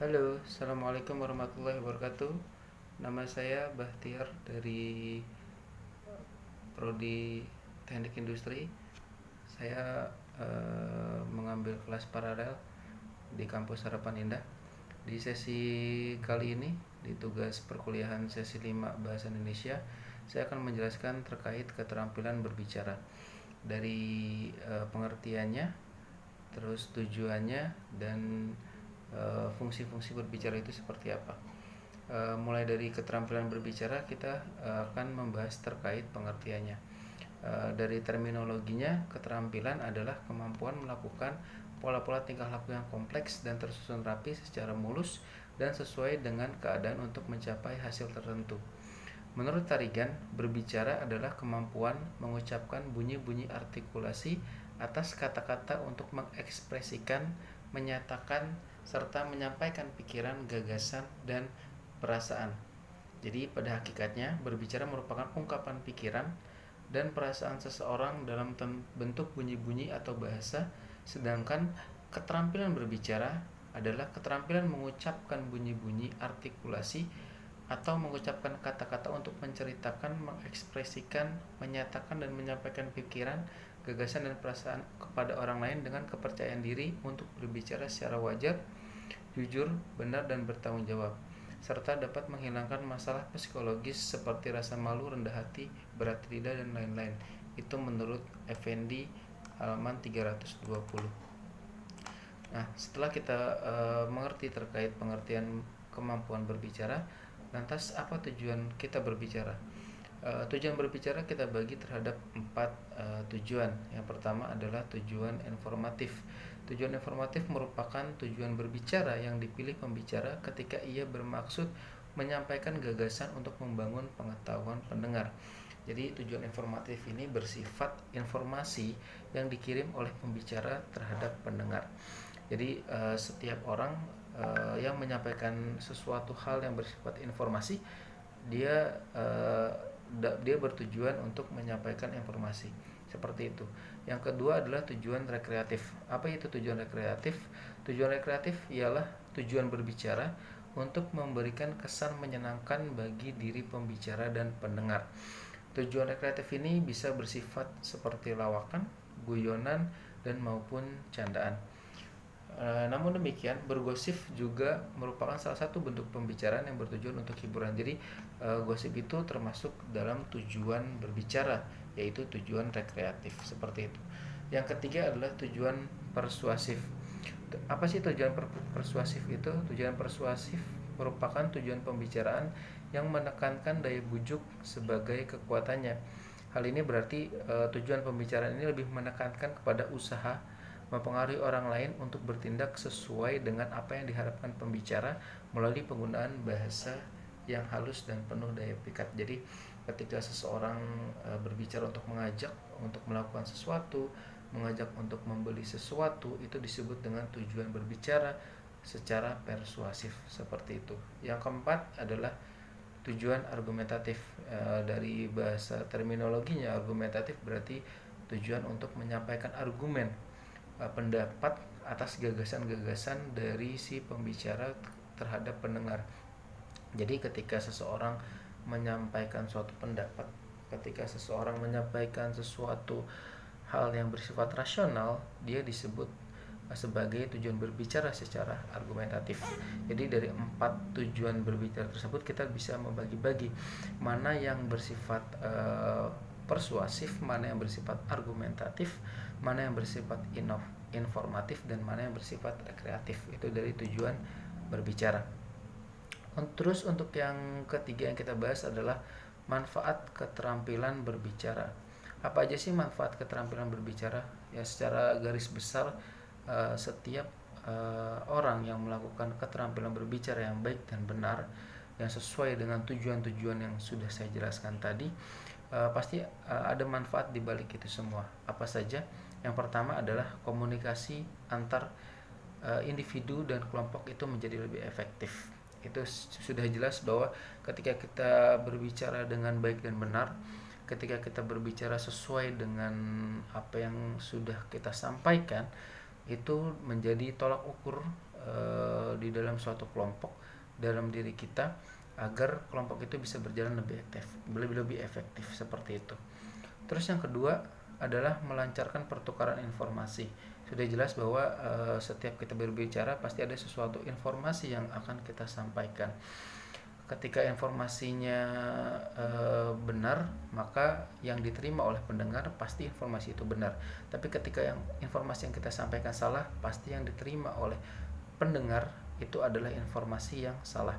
Halo, Assalamualaikum warahmatullahi wabarakatuh. Nama saya Bahtiar dari Prodi Teknik Industri. Saya mengambil kelas paralel di kampus Harapan Indah. Di sesi kali ini, di tugas perkuliahan sesi 5 Bahasa Indonesia, saya akan menjelaskan terkait keterampilan berbicara. Dari pengertiannya, terus tujuannya, dan fungsi-fungsi berbicara itu seperti apa. Mulai dari keterampilan berbicara, kita akan membahas terkait pengertiannya. Dari terminologinya, keterampilan adalah kemampuan melakukan pola-pola tingkah laku yang kompleks dan tersusun rapi secara mulus dan sesuai dengan keadaan untuk mencapai hasil tertentu. Menurut Tarigan, berbicara adalah kemampuan mengucapkan bunyi-bunyi artikulasi atas kata-kata untuk mengekspresikan, menyatakan, serta menyampaikan pikiran, gagasan, dan perasaan. Jadi pada hakikatnya berbicara merupakan ungkapan pikiran dan perasaan seseorang dalam bentuk bunyi-bunyi atau bahasa, sedangkan keterampilan berbicara adalah keterampilan mengucapkan bunyi-bunyi artikulasi atau mengucapkan kata-kata untuk menceritakan, mengekspresikan, menyatakan dan menyampaikan pikiran, gagasan dan perasaan kepada orang lain dengan kepercayaan diri untuk berbicara secara wajar, jujur, benar dan bertanggung jawab, serta dapat menghilangkan masalah psikologis seperti rasa malu, rendah hati, berat lidah dan lain-lain. Itu menurut Effendi halaman 320. Nah, setelah kita mengerti terkait pengertian kemampuan berbicara, lantas apa tujuan kita berbicara? Tujuan berbicara kita bagi terhadap 4 tujuan. Yang pertama adalah tujuan informatif. Tujuan informatif merupakan tujuan berbicara yang dipilih pembicara ketika ia bermaksud menyampaikan gagasan untuk membangun pengetahuan pendengar. Jadi tujuan informatif ini bersifat informasi yang dikirim oleh pembicara terhadap pendengar. Jadi setiap orang yang menyampaikan sesuatu hal yang bersifat informasi, dia dia bertujuan untuk menyampaikan informasi seperti itu. Yang kedua adalah tujuan rekreatif. Apa itu tujuan rekreatif? Tujuan rekreatif ialah tujuan berbicara untuk memberikan kesan menyenangkan bagi diri pembicara dan pendengar. Tujuan rekreatif ini bisa bersifat seperti lawakan, guyonan, dan maupun candaan. Namun demikian, bergosip juga merupakan salah satu bentuk pembicaraan yang bertujuan untuk hiburan. Jadi, gosip itu termasuk dalam tujuan berbicara, yaitu tujuan rekreatif seperti itu. Yang ketiga adalah tujuan persuasif. Apa sih tujuan persuasif itu? Tujuan persuasif merupakan tujuan pembicaraan yang menekankan daya bujuk sebagai kekuatannya. Hal ini berarti tujuan pembicaraan ini lebih menekankan kepada usaha mempengaruhi orang lain untuk bertindak sesuai dengan apa yang diharapkan pembicara melalui penggunaan bahasa yang halus dan penuh daya pikat. Jadi ketika seseorang berbicara untuk mengajak untuk melakukan sesuatu, mengajak untuk membeli sesuatu, itu disebut dengan tujuan berbicara secara persuasif seperti itu. Yang keempat adalah tujuan argumentatif. Dari bahasa terminologinya, argumentatif berarti tujuan untuk menyampaikan argumen, pendapat atas gagasan-gagasan dari si pembicara terhadap pendengar. Jadi ketika seseorang menyampaikan suatu pendapat, ketika seseorang menyampaikan sesuatu hal yang bersifat rasional, dia disebut sebagai tujuan berbicara secara argumentatif. Jadi dari 4 tujuan berbicara tersebut kita bisa membagi-bagi mana yang bersifat persuasif, mana yang bersifat argumentatif, mana yang bersifat informatif, dan mana yang bersifat rekreatif. Itu dari tujuan berbicara. Terus untuk yang ketiga yang kita bahas adalah manfaat keterampilan berbicara. Apa aja sih manfaat keterampilan berbicara? Ya, secara garis besar, setiap orang yang melakukan keterampilan berbicara yang baik dan benar, yang sesuai dengan tujuan-tujuan yang sudah saya jelaskan tadi, pasti ada manfaat di balik itu semua. Apa saja? Yang pertama adalah komunikasi antar individu dan kelompok itu menjadi lebih efektif. Itu sudah jelas bahwa ketika kita berbicara dengan baik dan benar, ketika kita berbicara sesuai dengan apa yang sudah kita sampaikan, itu menjadi tolak ukur di dalam suatu kelompok dalam diri kita agar kelompok itu bisa berjalan lebih efektif seperti itu. Terus yang kedua adalah melancarkan pertukaran informasi. Sudah jelas bahwa setiap kita berbicara pasti ada sesuatu informasi yang akan kita sampaikan. Ketika informasinya benar, maka yang diterima oleh pendengar pasti informasi itu benar. Tapi ketika informasi yang kita sampaikan salah, pasti yang diterima oleh pendengar itu adalah informasi yang salah.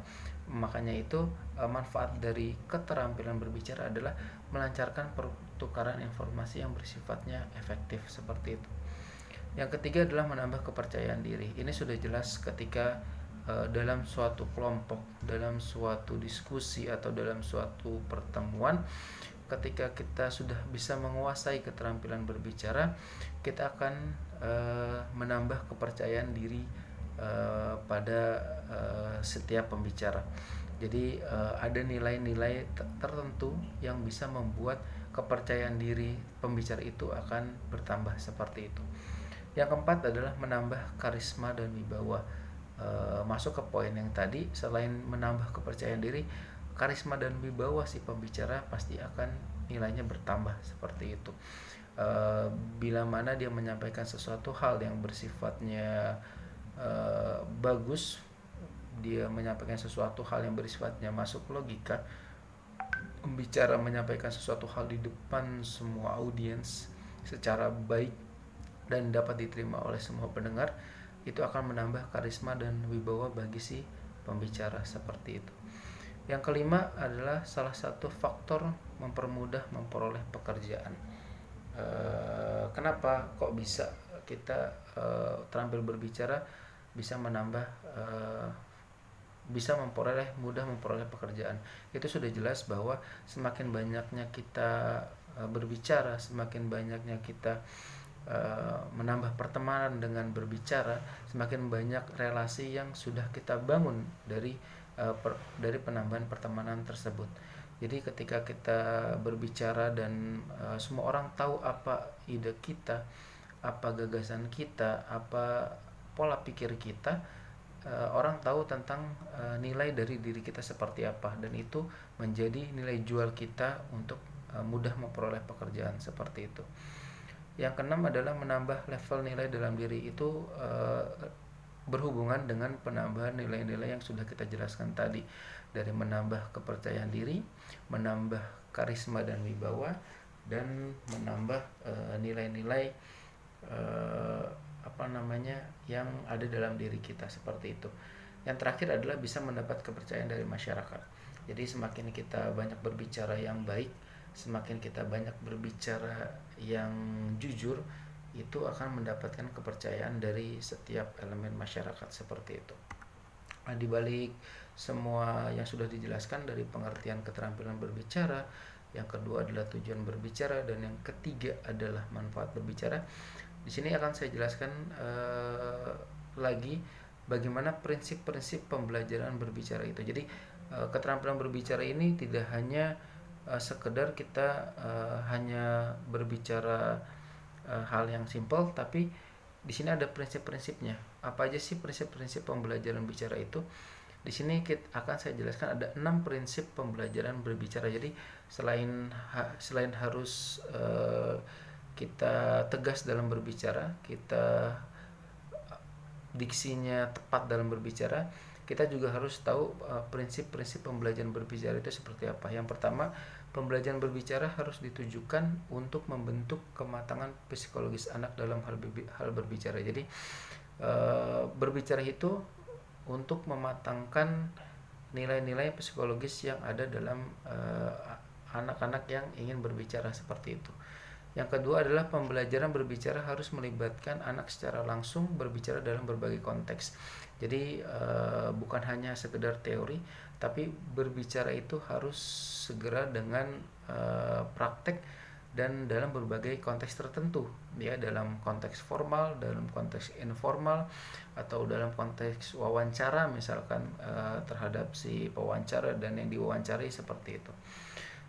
Makanya itu manfaat dari keterampilan berbicara adalah melancarkan pertukaran informasi yang bersifatnya efektif seperti itu. Yang ketiga adalah menambah kepercayaan diri. Ini sudah jelas ketika dalam suatu kelompok, dalam suatu diskusi atau dalam suatu pertemuan, ketika kita sudah bisa menguasai keterampilan berbicara, kita akan menambah kepercayaan diri pada setiap pembicara. Jadi ada nilai-nilai tertentu yang bisa membuat kepercayaan diri pembicara itu akan bertambah seperti itu. Yang keempat adalah menambah karisma dan wibawa. Masuk ke poin yang tadi, selain menambah kepercayaan diri, karisma dan wibawa si pembicara pasti akan nilainya bertambah seperti itu. Bila mana dia menyampaikan sesuatu hal yang bersifatnya bagus, dia menyampaikan sesuatu hal yang bersifatnya masuk logika, pembicara menyampaikan sesuatu hal di depan semua audiens secara baik dan dapat diterima oleh semua pendengar, itu akan menambah karisma dan wibawa bagi si pembicara seperti itu. Yang kelima adalah salah satu faktor mempermudah memperoleh pekerjaan. Kenapa kok bisa kita terampil berbicara bisa menambah bisa mudah memperoleh pekerjaan? Itu sudah jelas bahwa semakin banyaknya kita berbicara, semakin banyaknya kita menambah pertemanan dengan berbicara, semakin banyak relasi yang sudah kita bangun dari penambahan pertemanan tersebut. Jadi ketika kita berbicara dan semua orang tahu apa ide kita, apa gagasan kita, apa pola pikir kita, orang tahu tentang nilai dari diri kita seperti apa, dan itu menjadi nilai jual kita untuk mudah memperoleh pekerjaan seperti itu. Yang keenam adalah menambah level nilai dalam diri. Itu berhubungan dengan penambahan nilai-nilai yang sudah kita jelaskan tadi, dari menambah kepercayaan diri, menambah karisma dan wibawa, dan menambah nilai-nilai yang ada dalam diri kita seperti itu. Yang terakhir adalah bisa mendapat kepercayaan dari masyarakat. Jadi semakin kita banyak berbicara yang baik, semakin kita banyak berbicara yang jujur, itu akan mendapatkan kepercayaan dari setiap elemen masyarakat seperti itu. Nah, di balik semua yang sudah dijelaskan dari pengertian keterampilan berbicara, yang kedua adalah tujuan berbicara, dan yang ketiga adalah manfaat berbicara. Di sini akan saya jelaskan lagi bagaimana prinsip-prinsip pembelajaran berbicara itu. Jadi keterampilan berbicara ini tidak hanya sekedar kita hanya berbicara hal yang simpel, tapi di sini ada prinsip-prinsipnya. Apa aja sih prinsip-prinsip pembelajaran bicara itu? Di sini akan saya jelaskan ada 6 prinsip pembelajaran berbicara. Jadi selain harus kita tegas dalam berbicara, kita diksinya tepat dalam berbicara, kita juga harus tahu prinsip-prinsip pembelajaran berbicara itu seperti apa. Yang pertama, pembelajaran berbicara harus ditujukan untuk membentuk kematangan psikologis anak dalam hal berbicara. Jadi berbicara itu untuk mematangkan nilai-nilai psikologis yang ada dalam anak-anak yang ingin berbicara seperti itu. Yang kedua adalah pembelajaran berbicara harus melibatkan anak secara langsung berbicara dalam berbagai konteks. Jadi bukan hanya sekedar teori, tapi berbicara itu harus segera dengan praktek dan dalam berbagai konteks tertentu, ya, dalam konteks formal, dalam konteks informal, atau dalam konteks wawancara misalkan terhadap si pewawancara dan yang diwawancari seperti itu.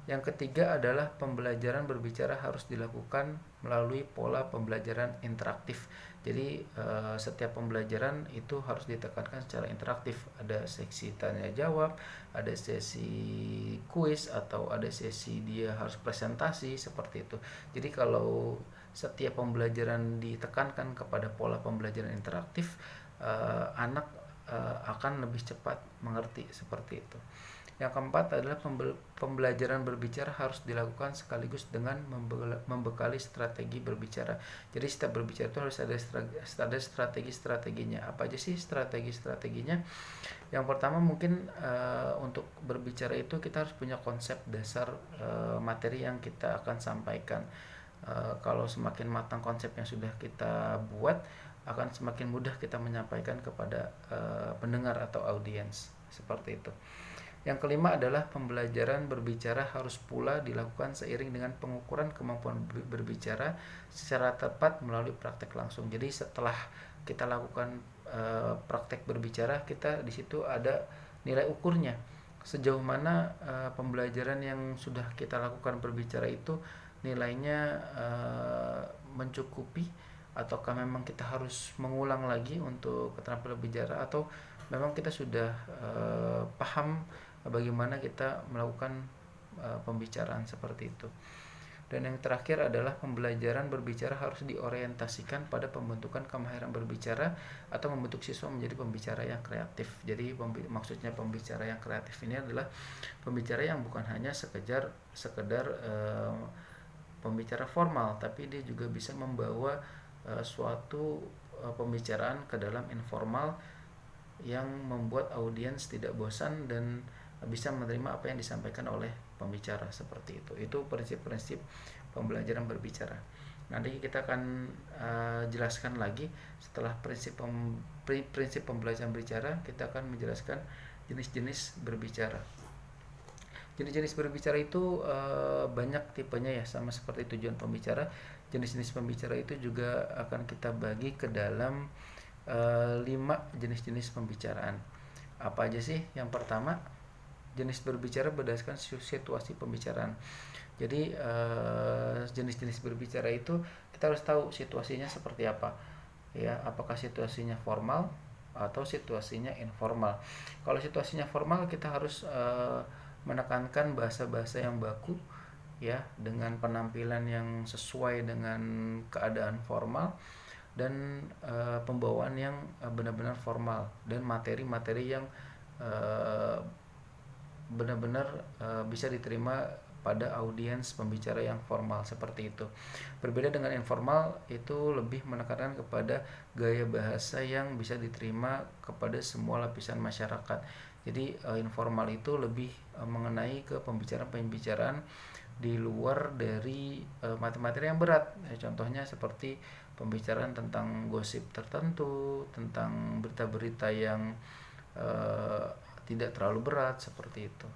Yang ketiga adalah pembelajaran berbicara harus dilakukan melalui pola pembelajaran interaktif. Jadi setiap pembelajaran itu harus ditekankan secara interaktif. Ada seksi tanya jawab, ada sesi kuis, atau ada sesi dia harus presentasi seperti itu. Jadi kalau setiap pembelajaran ditekankan kepada pola pembelajaran interaktif, anak akan lebih cepat mengerti seperti itu. Yang keempat adalah pembelajaran berbicara harus dilakukan sekaligus dengan membekali strategi berbicara. Jadi setiap berbicara itu harus ada strategi-strateginya. Apa aja sih strategi-strateginya? Yang pertama mungkin untuk berbicara itu kita harus punya konsep dasar materi yang kita akan sampaikan. Kalau semakin matang konsep yang sudah kita buat, akan semakin mudah kita menyampaikan kepada pendengar atau audiens seperti itu. Yang kelima adalah pembelajaran berbicara harus pula dilakukan seiring dengan pengukuran kemampuan berbicara secara tepat melalui praktek langsung. Jadi setelah kita lakukan praktek berbicara, kita di situ ada nilai ukurnya. Sejauh mana pembelajaran yang sudah kita lakukan berbicara itu nilainya mencukupi, ataukah memang kita harus mengulang lagi untuk keterampilan berbicara, atau memang kita sudah paham bagaimana kita melakukan pembicaraan seperti itu. Dan yang terakhir adalah pembelajaran berbicara harus diorientasikan pada pembentukan kemahiran berbicara atau membentuk siswa menjadi pembicara yang kreatif. Jadi maksudnya pembicara yang kreatif ini adalah pembicara yang bukan hanya sekedar pembicara formal, tapi dia juga bisa membawa suatu pembicaraan ke dalam informal yang membuat audiens tidak bosan dan bisa menerima apa yang disampaikan oleh pembicara seperti itu. Itu prinsip-prinsip pembelajaran berbicara. Nanti kita akan jelaskan lagi setelah prinsip pembelajaran berbicara, kita akan menjelaskan jenis-jenis berbicara. Jenis-jenis berbicara itu banyak tipenya ya, sama seperti tujuan pembicara. Jenis-jenis pembicara itu juga akan kita bagi ke dalam 5 jenis-jenis pembicaraan. Apa aja sih? Yang pertama, jenis berbicara berdasarkan situasi pembicaraan. Jadi jenis-jenis berbicara itu kita harus tahu situasinya seperti apa, ya. Apakah situasinya formal atau situasinya informal? Kalau situasinya formal, kita harus menekankan bahasa-bahasa yang baku, ya, dengan penampilan yang sesuai dengan keadaan formal, dan pembawaan yang benar-benar formal, dan materi-materi yang benar-benar bisa diterima pada audiens pembicara yang formal seperti itu. Berbeda dengan informal, itu lebih menekankan kepada gaya bahasa yang bisa diterima kepada semua lapisan masyarakat. Jadi informal itu lebih mengenai ke pembicaraan-pembicaraan di luar dari materi-materi yang berat. Contohnya seperti pembicaraan tentang gosip tertentu, tentang berita-berita yang tidak terlalu berat seperti itu.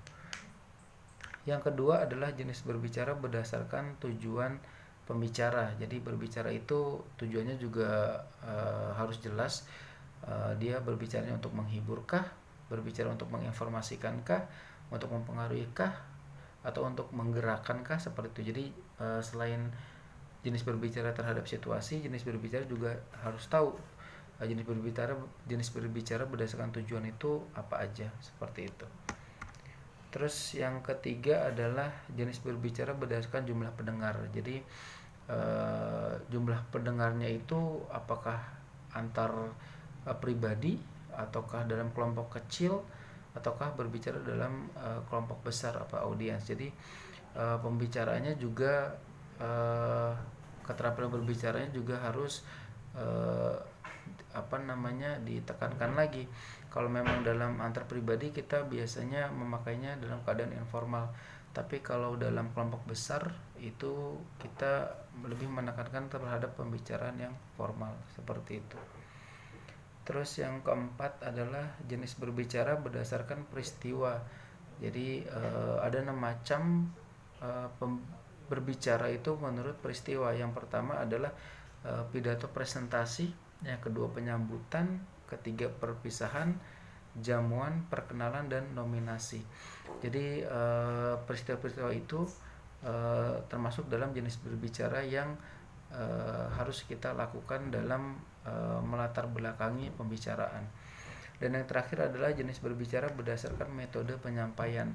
Yang kedua adalah jenis berbicara berdasarkan tujuan pembicara. Jadi berbicara itu tujuannya juga harus jelas. Dia berbicaranya untuk menghiburkah, berbicara untuk menginformasikankah, untuk mempengaruhikah, atau untuk menggerakkankah, seperti itu. Jadi selain jenis berbicara terhadap situasi, jenis berbicara juga harus tahu jenis berbicara berdasarkan tujuan itu apa aja, seperti itu. Terus yang ketiga adalah jenis berbicara berdasarkan jumlah pendengar. Jadi jumlah pendengarnya itu apakah antar pribadi, ataukah dalam kelompok kecil, ataukah berbicara dalam kelompok besar apa audiens. Jadi pembicaraannya juga keterampilan berbicaranya juga harus ditekankan lagi. Kalau memang dalam antar pribadi, kita biasanya memakainya dalam keadaan informal, tapi kalau dalam kelompok besar itu kita lebih menekankan terhadap pembicaraan yang formal seperti itu. Terus yang keempat adalah jenis berbicara berdasarkan peristiwa. Jadi ada 6 macam berbicara itu menurut peristiwa. Yang pertama adalah pidato presentasi, yang kedua penyambutan, ketiga perpisahan, jamuan, perkenalan, dan nominasi. Jadi peristiwa-peristiwa itu termasuk dalam jenis berbicara yang harus kita lakukan dalam melatar belakangi pembicaraan. Dan yang terakhir adalah jenis berbicara berdasarkan metode penyampaian.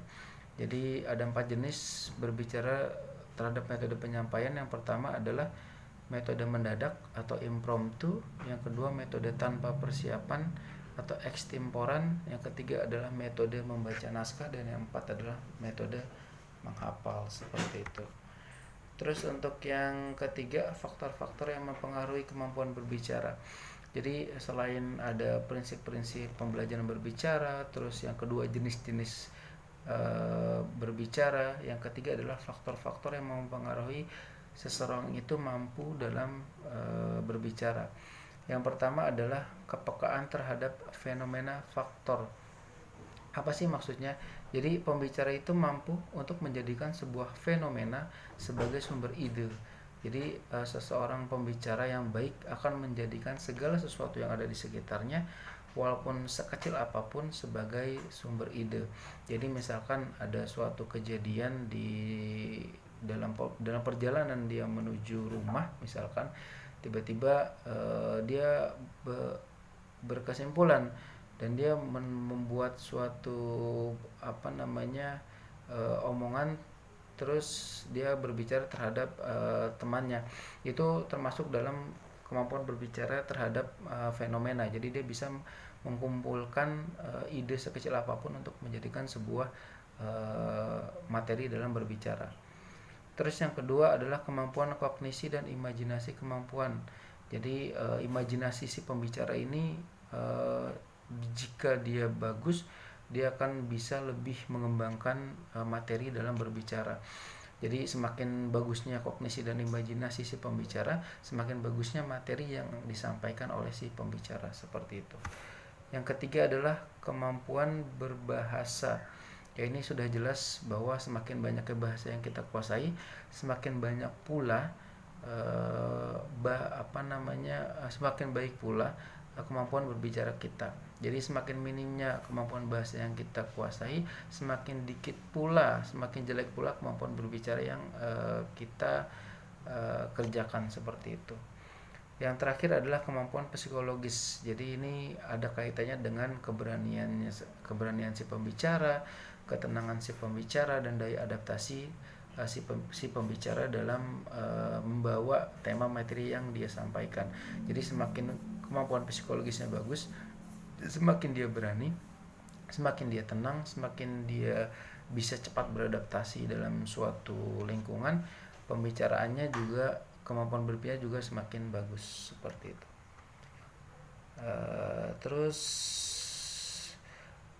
Jadi ada 4 jenis berbicara terhadap metode penyampaian. Yang pertama adalah metode mendadak atau impromptu, yang kedua metode tanpa persiapan atau ekstemporan, yang ketiga adalah metode membaca naskah, dan yang keempat adalah metode menghafal, seperti itu. Terus untuk yang ketiga, faktor-faktor yang mempengaruhi kemampuan berbicara. Jadi selain ada prinsip-prinsip pembelajaran berbicara, terus yang kedua jenis-jenis berbicara, yang ketiga adalah faktor-faktor yang mempengaruhi seseorang itu mampu dalam berbicara. Yang pertama adalah kepekaan terhadap fenomena faktor. Apa sih maksudnya? Jadi pembicara itu mampu untuk menjadikan sebuah fenomena sebagai sumber ide. Jadi seseorang pembicara yang baik akan menjadikan segala sesuatu yang ada di sekitarnya, walaupun sekecil apapun, sebagai sumber ide. Jadi misalkan ada suatu kejadian di dalam perjalanan dia menuju rumah, misalkan tiba-tiba dia berkesimpulan dan dia membuat suatu omongan, terus dia berbicara terhadap temannya. Itu termasuk dalam kemampuan berbicara terhadap fenomena. Jadi dia bisa mengumpulkan ide sekecil apapun untuk menjadikan sebuah materi dalam berbicara. Terus yang kedua adalah kemampuan kognisi dan imajinasi kemampuan. Jadi imajinasi si pembicara ini jika dia bagus, dia akan bisa lebih mengembangkan materi dalam berbicara. Jadi semakin bagusnya kognisi dan imajinasi si pembicara, semakin bagusnya materi yang disampaikan oleh si pembicara, seperti itu. Yang ketiga adalah kemampuan berbahasa. Ya, ini sudah jelas bahwa semakin banyak bahasa yang kita kuasai, semakin banyak pula semakin baik pula kemampuan berbicara kita. Jadi semakin minimnya kemampuan bahasa yang kita kuasai, semakin dikit pula, semakin jelek pula kemampuan berbicara yang kita kerjakan, seperti itu. Yang terakhir adalah kemampuan psikologis. Jadi ini ada kaitannya dengan keberanian si pembicara, ketenangan si pembicara, dan daya adaptasi si pembicara dalam membawa tema materi yang dia sampaikan. Jadi semakin kemampuan psikologisnya bagus, semakin dia berani, semakin dia tenang, semakin dia bisa cepat beradaptasi dalam suatu lingkungan, pembicaraannya juga, kemampuan berbicara juga semakin bagus, seperti itu. Terus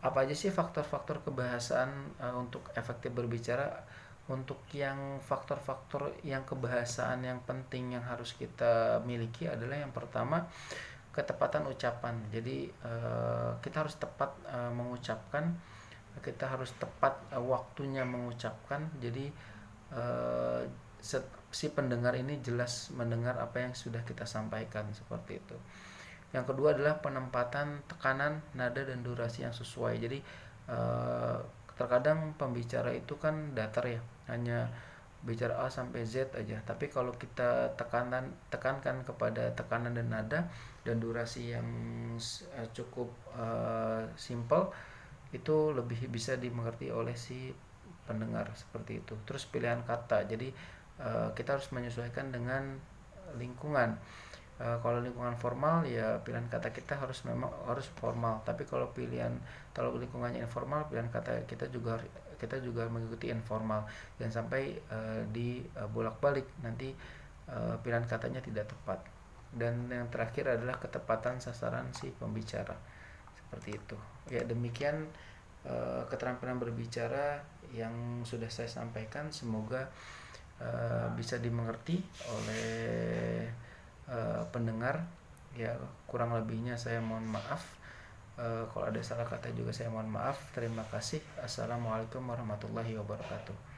apa aja sih faktor-faktor kebahasaan untuk efektif berbicara? Untuk yang faktor-faktor yang kebahasaan yang penting yang harus kita miliki adalah yang pertama, ketepatan ucapan. Jadi kita harus tepat mengucapkan, kita harus tepat waktunya mengucapkan. Jadi si pendengar ini jelas mendengar apa yang sudah kita sampaikan, seperti itu. Yang kedua adalah penempatan tekanan, nada, dan durasi yang sesuai. Jadi terkadang pembicara itu kan datar ya, hanya bicara A sampai Z aja. Tapi kalau kita tekankan kepada tekanan dan nada dan durasi yang cukup simple, itu lebih bisa dimengerti oleh si pendengar, seperti itu. Terus pilihan kata. Jadi kita harus menyesuaikan dengan lingkungan. Kalau lingkungan formal, ya pilihan kata kita harus formal. Tapi kalau lingkungannya informal, pilihan kata kita juga mengikuti informal. Jangan sampai bolak-balik nanti pilihan katanya tidak tepat. Dan yang terakhir adalah ketepatan sasaran si pembicara, seperti itu. Ya, demikian keterampilan berbicara yang sudah saya sampaikan. Semoga bisa dimengerti oleh pendengar. Ya, kurang lebihnya saya mohon maaf. Kalau ada salah kata juga saya mohon maaf. Terima kasih. Assalamualaikum warahmatullahi wabarakatuh.